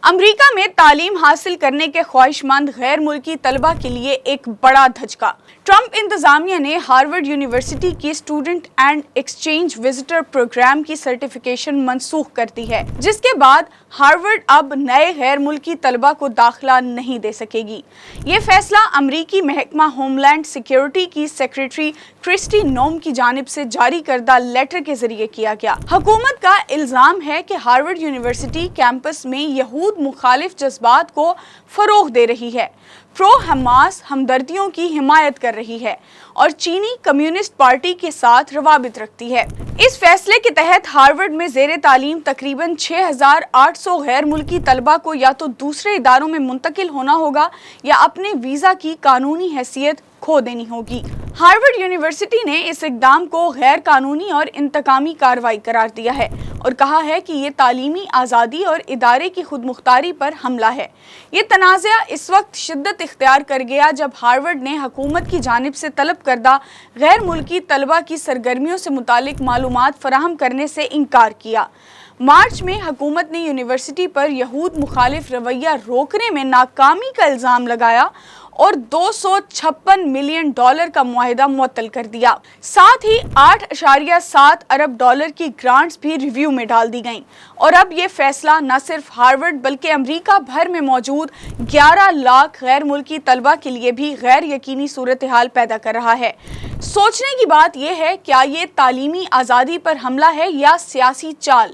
امریکہ میں تعلیم حاصل کرنے کے خواہشمند غیر ملکی طلبہ کے لیے ایک بڑا دھچکا۔ ٹرمپ انتظامیہ نے ہارورڈ یونیورسٹی کی student and exchange visitor program کی سرٹیفکیشن منسوخ کر دی ہے، جس کے بعد ہارورڈ اب نئے غیر ملکی طلبہ کو داخلہ نہیں دے سکے گی۔ یہ فیصلہ امریکی محکمہ ہوم لینڈ سیکیورٹی کی سیکریٹری کرسٹی نوم کی جانب سے جاری کردہ لیٹر کے ذریعے کیا گیا۔ حکومت کا الزام ہے کہ ہارورڈ یونیورسٹی کیمپس میں یہود مخالف جذبات کو فروغ دے رہی ہے، پرو حماس ہمدردیوں کی حمایت کر رہی ہے اور چینی کمیونسٹ پارٹی کے ساتھ روابط رکھتی ہے۔ اس فیصلے کے تحت ہارورڈ میں زیر تعلیم تقریباً 6,800 غیر ملکی طلبہ کو یا تو دوسرے اداروں میں منتقل ہونا ہوگا یا اپنے ویزا کی قانونی حیثیت کھو دینی ہوگی۔ ہارورڈ یونیورسٹی نے اس اقدام کو غیر قانونی اور انتقامی کارروائی قرار دیا ہے اور کہا ہے کہ یہ تعلیمی آزادی اور ادارے کی خود مختاری پر حملہ ہے۔ یہ تنازعہ اس وقت شدت اختیار کر گیا جب ہارورڈ نے حکومت کی جانب سے طلب کردہ غیر ملکی طلبہ کی سرگرمیوں سے متعلق معلومات فراہم کرنے سے انکار کیا۔ مارچ میں حکومت نے یونیورسٹی پر یہود مخالف رویہ روکنے میں ناکامی کا الزام لگایا اور $256 ملین کا معاہدہ معطل کر دیا۔ ساتھ ہی $8.7 ارب کی گرانٹس بھی ریویو میں ڈال دی گئیں، اور اب یہ فیصلہ نہ صرف ہارورڈ بلکہ امریکہ بھر میں موجود 11 لاکھ غیر ملکی طلبہ کے لیے بھی غیر یقینی صورتحال پیدا کر رہا ہے۔ سوچنے کی بات یہ ہے، کیا یہ تعلیمی آزادی پر حملہ ہے یا سیاسی چال؟